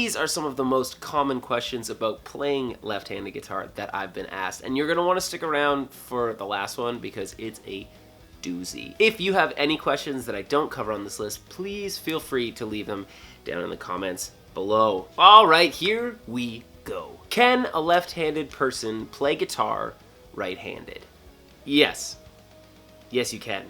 These are some of the most common questions about playing left-handed guitar that I've been asked, and you're going to want to stick around for the last one because it's a doozy. If you have any questions that I don't cover on this list, please feel free to leave them down in the comments below. Alright, here we go. Can a left-handed person play guitar right-handed? Yes. Yes, you can.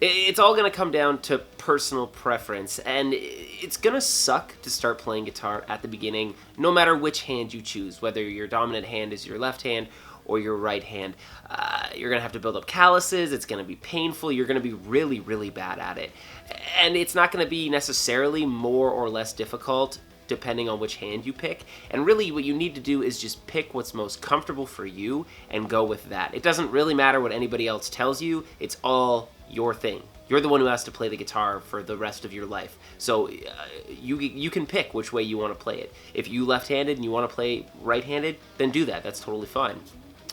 It's all going to come down to personal preference, and it's going to suck to start playing guitar at the beginning, no matter which hand you choose, whether your dominant hand is your left hand or your right hand. You're going to have to build up calluses, it's going to be painful, you're going to be really, really bad at it. And it's not going to be necessarily more or less difficult depending on which hand you pick. And really what you need to do is just pick what's most comfortable for you and go with that. It doesn't really matter what anybody else tells you, it's all your thing. You're the one who has to play the guitar for the rest of your life. So you can pick which way you want to play it. If you left-handed and you want to play right-handed, then do that. That's totally fine.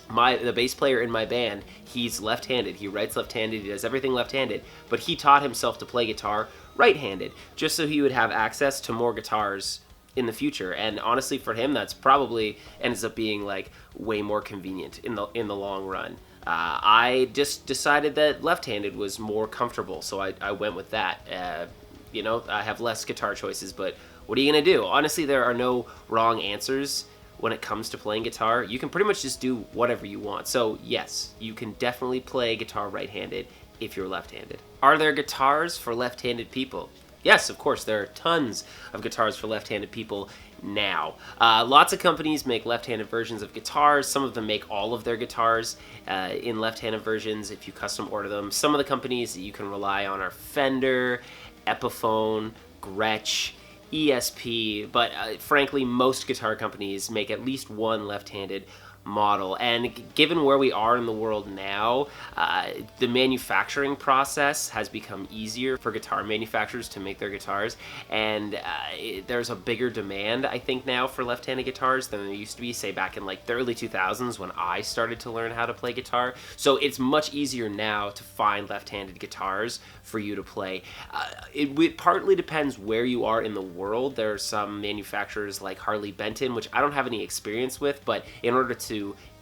The bass player in my band, he's left-handed. He writes left-handed, he does everything left-handed, but he taught himself to play guitar right-handed, just so he would have access to more guitars in the future. And honestly, for him, that's probably ends up being like way more convenient in the long run. I just decided that left-handed was more comfortable, so I went with that. You know, I have less guitar choices, but what are you gonna do? Honestly, there are no wrong answers when it comes to playing guitar. You can pretty much just do whatever you want. So yes, you can definitely play guitar right-handed if you're left-handed. Are there guitars for left-handed people? Yes, of course, there are tons of guitars for left-handed people now. Lots of companies make left-handed versions of guitars. Some of them make all of their guitars in left-handed versions if you custom order them. Some of the companies that you can rely on are Fender, Epiphone, Gretsch, ESP, but frankly, most guitar companies make at least one left-handed model. And given where we are in the world now, the manufacturing process has become easier for guitar manufacturers to make their guitars, and there's a bigger demand, I think, now for left-handed guitars than there used to be, say back in like the early 2000s when I started to learn how to play guitar. So it's much easier now to find left-handed guitars for you to play. It partly depends where you are in the world. There are some manufacturers like Harley Benton, which I don't have any experience with, but in order to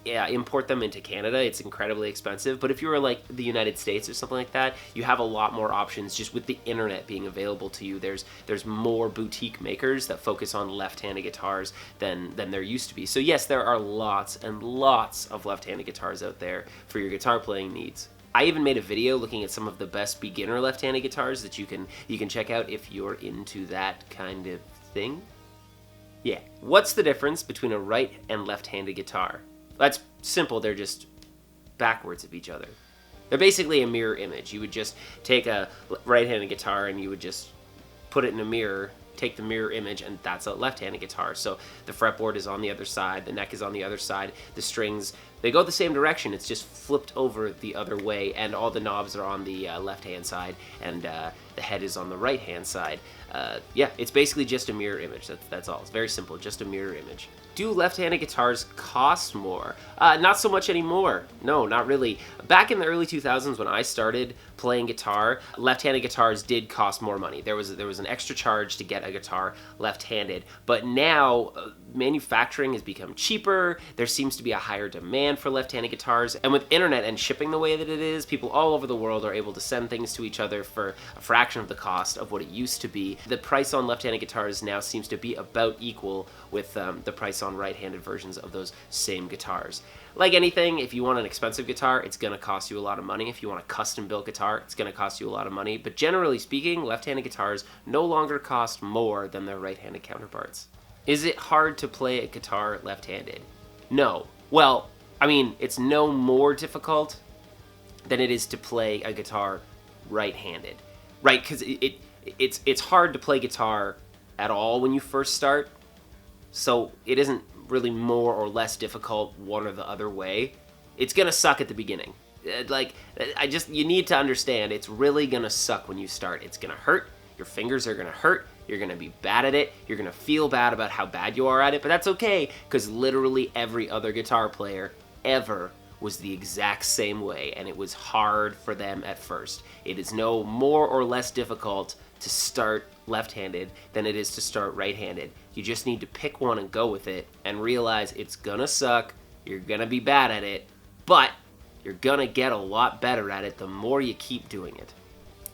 import them into Canada, it's incredibly expensive. But if you were like the United States or something like that, you have a lot more options just with the internet being available to you. There's more boutique makers that focus on left-handed guitars than there used to be. So yes, there are lots and lots of left-handed guitars out there for your guitar playing needs. I even made a video looking at some of the best beginner left-handed guitars that you can check out if you're into that kind of thing. Yeah. What's the difference between a right and left-handed guitar? That's simple. They're just backwards of each other. They're basically a mirror image. You would just take a right-handed guitar and you would just put it in a mirror, take the mirror image, and that's a left-handed guitar. So the fretboard is on the other side, the neck is on the other side, the strings, they go the same direction, it's just flipped over the other way, and all the knobs are on the left-hand side, and the head is on the right-hand side. Yeah, it's basically just a mirror image, that's all. It's very simple, just a mirror image. Do left-handed guitars cost more? Not so much anymore. No, not really. Back in the early 2000s when I started playing guitar, left-handed guitars did cost more money. There was an extra charge to get a guitar left-handed, but now manufacturing has become cheaper. There seems to be a higher demand for left-handed guitars, and with internet and shipping the way that it is, people all over the world are able to send things to each other for a fraction of the cost of what it used to be. The price on left-handed guitars now seems to be about equal with the price on right-handed versions of those same guitars. Like anything, if you want an expensive guitar, it's going to cost you a lot of money. If you want a custom-built guitar, it's going to cost you a lot of money. But generally speaking, left-handed guitars no longer cost more than their right-handed counterparts. Is it hard to play a guitar left-handed? No. Well, I mean, it's no more difficult than it is to play a guitar right-handed. Right? Because it's hard to play guitar at all when you first start. So it isn't really more or less difficult one or the other way. It's gonna suck at the beginning. You need to understand, it's really gonna suck when you start. It's gonna hurt, your fingers are gonna hurt, you're gonna be bad at it, you're gonna feel bad about how bad you are at it, but that's okay, because literally every other guitar player ever was the exact same way, and it was hard for them at first. It is no more or less difficult to start left-handed than it is to start right-handed. You just need to pick one and go with it and realize it's gonna suck, you're gonna be bad at it, but you're gonna get a lot better at it the more you keep doing it.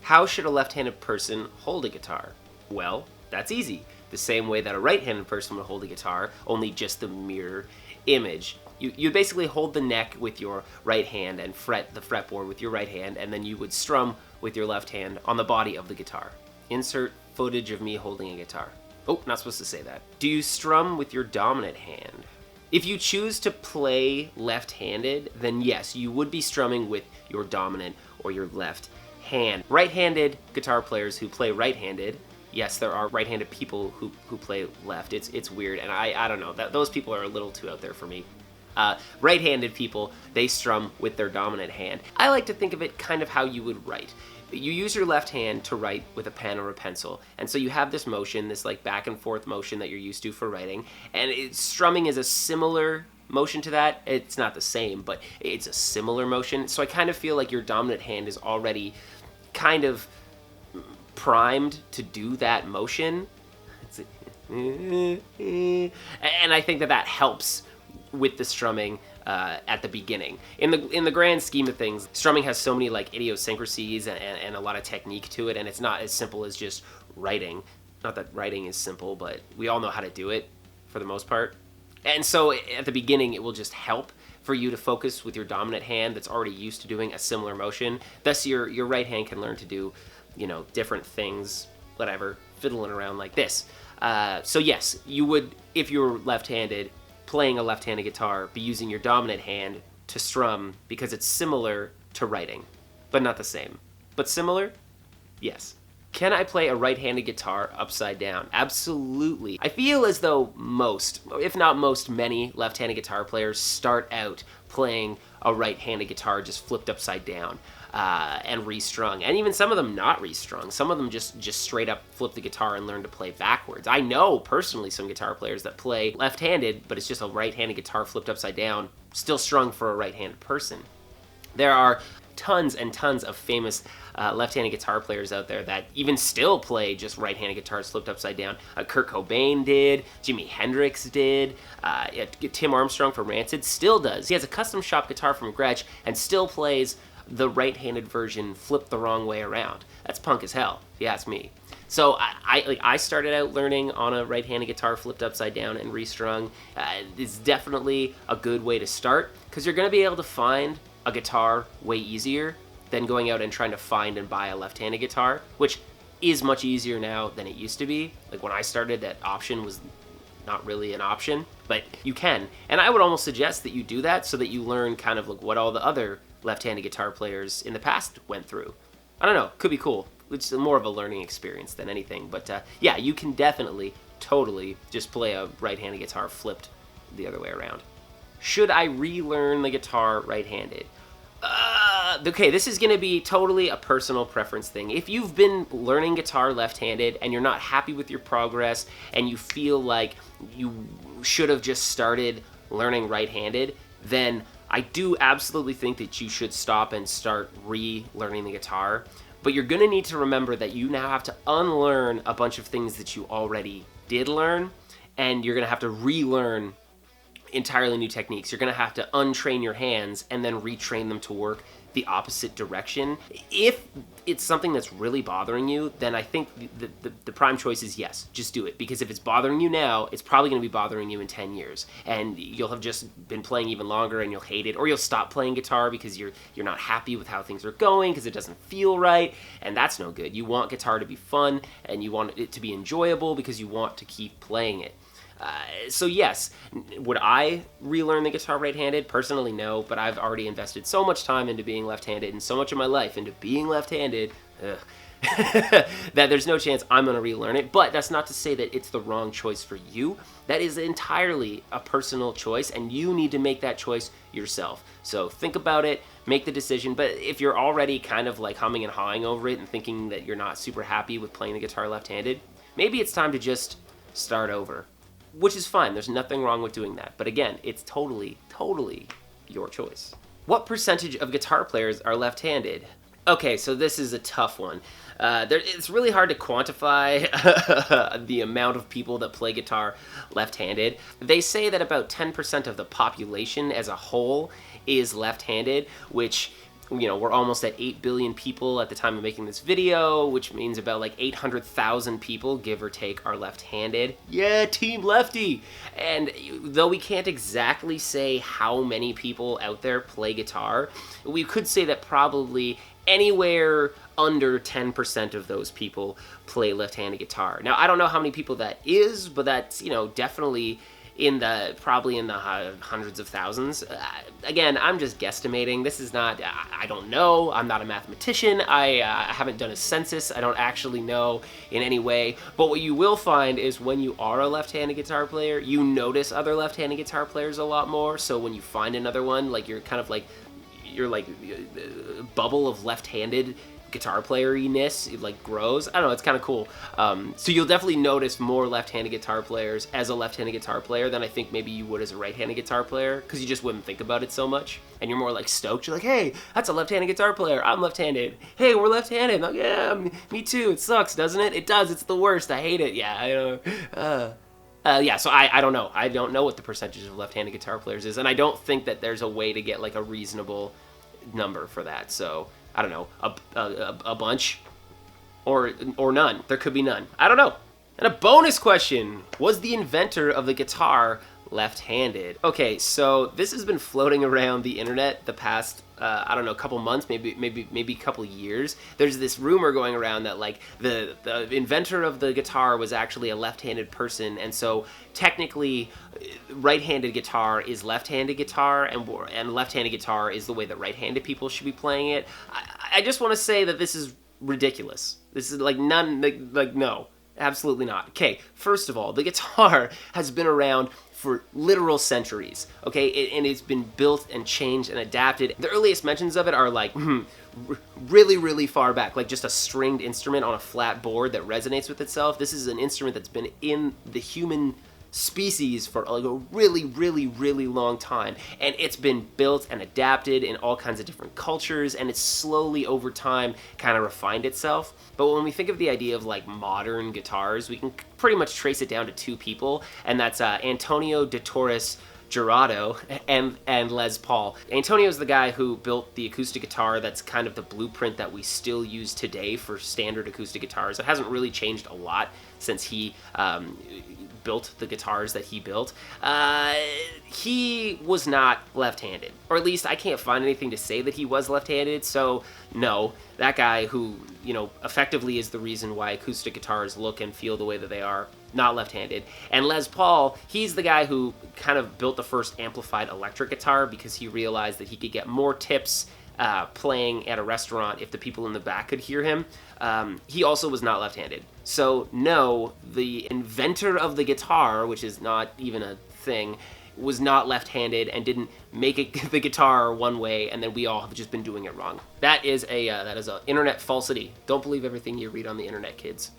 How should a left-handed person hold a guitar? Well, that's easy. The same way that a right-handed person would hold a guitar, only just the mirror image. You basically hold the neck with your right hand and fret the fretboard with your right hand, and then you would strum with your left hand on the body of the guitar. Insert footage of me holding a guitar. Oh, not supposed to say that. Do you strum with your dominant hand? If you choose to play left-handed, then yes, you would be strumming with your dominant or your left hand. Right-handed guitar players who play right-handed, yes, there are right-handed people who play left. It's weird, and I don't know. Those people are a little too out there for me. Right-handed people, they strum with their dominant hand. I like to think of it kind of how you would write. You use your left hand to write with a pen or a pencil, and so you have this motion, this like back and forth motion that you're used to for writing, and strumming is a similar motion to that. It's not the same, but it's a similar motion, so I kind of feel like your dominant hand is already kind of primed to do that motion. And I think that helps with the strumming at the beginning. In the grand scheme of things, strumming has so many like idiosyncrasies and a lot of technique to it, and it's not as simple as just writing. Not that writing is simple, but we all know how to do it for the most part. And so at the beginning, it will just help for you to focus with your dominant hand that's already used to doing a similar motion. Thus, your right hand can learn to do, different things, whatever, fiddling around like this. So yes, you would, if you're left-handed, playing a left-handed guitar, be using your dominant hand to strum because it's similar to writing, but not the same. But similar? Yes. Can I play a right-handed guitar upside down? Absolutely. I feel as though most, if not most, many left-handed guitar players start out playing a right-handed guitar just flipped upside down and restrung, and even some of them not restrung. Some of them just straight up flip the guitar and learn to play backwards. I know personally some guitar players that play left-handed, but it's just a right-handed guitar flipped upside down, still strung for a right-handed person. There are tons and tons of famous left-handed guitar players out there that even still play just right-handed guitars flipped upside down. Kurt Cobain did, Jimi Hendrix did, Tim Armstrong from Rancid still does. He has a custom shop guitar from Gretsch and still plays the right-handed version flipped the wrong way around. That's punk as hell, if you ask me. So I started out learning on a right-handed guitar flipped upside down and restrung. It's definitely a good way to start because you're going to be able to find a guitar way easier than going out and trying to find and buy a left-handed guitar, which is much easier now than it used to be. Like when I started, that option was not really an option, but you can. And I would almost suggest that you do that so that you learn kind of like what all the other left-handed guitar players in the past went through. I don't know, could be cool. It's more of a learning experience than anything, but yeah, you can definitely, totally just play a right-handed guitar flipped the other way around. Should I relearn the guitar right-handed? Okay, this is going to be totally a personal preference thing. If you've been learning guitar left-handed and you're not happy with your progress and you feel like you should have just started learning right-handed, then I do absolutely think that you should stop and start relearning the guitar. But you're going to need to remember that you now have to unlearn a bunch of things that you already did learn, and you're going to have to relearn entirely new techniques. You're going to have to untrain your hands and then retrain them to work the opposite direction. If it's something that's really bothering you, then I think the prime choice is yes, just do it. Because if it's bothering you now, it's probably going to be bothering you in 10 years. And you'll have just been playing even longer and you'll hate it. Or you'll stop playing guitar because you're not happy with how things are going because it doesn't feel right. And that's no good. You want guitar to be fun and you want it to be enjoyable because you want to keep playing it. So yes, would I relearn the guitar right-handed? Personally, no, but I've already invested so much time into being left-handed and so much of my life into being left-handed that there's no chance I'm going to relearn it. But that's not to say that it's the wrong choice for you. That is entirely a personal choice, and you need to make that choice yourself. So think about it, make the decision. But if you're already kind of like humming and hawing over it and thinking that you're not super happy with playing the guitar left-handed, maybe it's time to just start over. Which is fine, there's nothing wrong with doing that. But again, it's totally your choice. What percentage of guitar players are left-handed? Okay, so this is a tough one. It's really hard to quantify the amount of people that play guitar left-handed. They say that about 10% of the population as a whole is left-handed, which, you know, we're almost at 8 billion people at the time of making this video, which means about like 800,000 people, give or take, are left-handed. Yeah, Team Lefty! And though we can't exactly say how many people out there play guitar, we could say that probably anywhere under 10% of those people play left-handed guitar. Now, I don't know how many people that is, but that's, you know, definitely probably in the hundreds of thousands. Again, I'm just guesstimating. This is not, I don't know. I'm not a mathematician. I haven't done a census. I don't actually know in any way. But what you will find is when you are a left-handed guitar player, you notice other left-handed guitar players a lot more. So when you find another one, like you're kind of like, bubble of left-handed guitar player-ness, it like grows. I don't know, it's kind of cool. So you'll definitely notice more left-handed guitar players as a left-handed guitar player than I think maybe you would as a right-handed guitar player, because you just wouldn't think about it so much. And you're more like stoked. You're like, hey, that's a left-handed guitar player. I'm left-handed. Hey, we're left-handed. Like, yeah, me too. It sucks, doesn't it? It does. It's the worst. I hate it. Yeah, I know. Yeah, so I don't know. I don't know what the percentage of left-handed guitar players is, and I don't think that there's a way to get like a reasonable number for that. So I don't know, a bunch or none. There could be none. I don't know. And a bonus question: was the inventor of the guitar left-handed? Okay, so this has been floating around the internet the past I don't know, a couple months, maybe a couple years. There's this rumor going around that like the inventor of the guitar was actually a left-handed person, and so technically right-handed guitar is left-handed guitar, and left-handed guitar is the way that right-handed people should be playing it. I just want to say that this is ridiculous. This is like no, absolutely not. Okay, first of all, the guitar has been around for literal centuries, okay? And it's been built and changed and adapted. The earliest mentions of it are like really, really far back, like just a stringed instrument on a flat board that resonates with itself. This is an instrument that's been in the human species for like a really, really, really long time, and it's been built and adapted in all kinds of different cultures, and it's slowly over time kind of refined itself. But when we think of the idea of like modern guitars, we can pretty much trace it down to two people, and that's Antonio de Torres Jurado and Les Paul. Antonio's the guy who built the acoustic guitar that's kind of the blueprint that we still use today for standard acoustic guitars. It hasn't really changed a lot since he built the guitars that he built. He was not left-handed, or at least I can't find anything to say that he was left-handed, so no, that guy who, you know, effectively is the reason why acoustic guitars look and feel the way that they are, not left-handed. And Les Paul, he's the guy who kind of built the first amplified electric guitar because he realized that he could get more tips playing at a restaurant if the people in the back could hear him. He also was not left-handed. So no, the inventor of the guitar, which is not even a thing, was not left-handed and didn't make the guitar one way, and then we all have just been doing it wrong. That is a internet falsity. Don't believe everything you read on the internet, kids.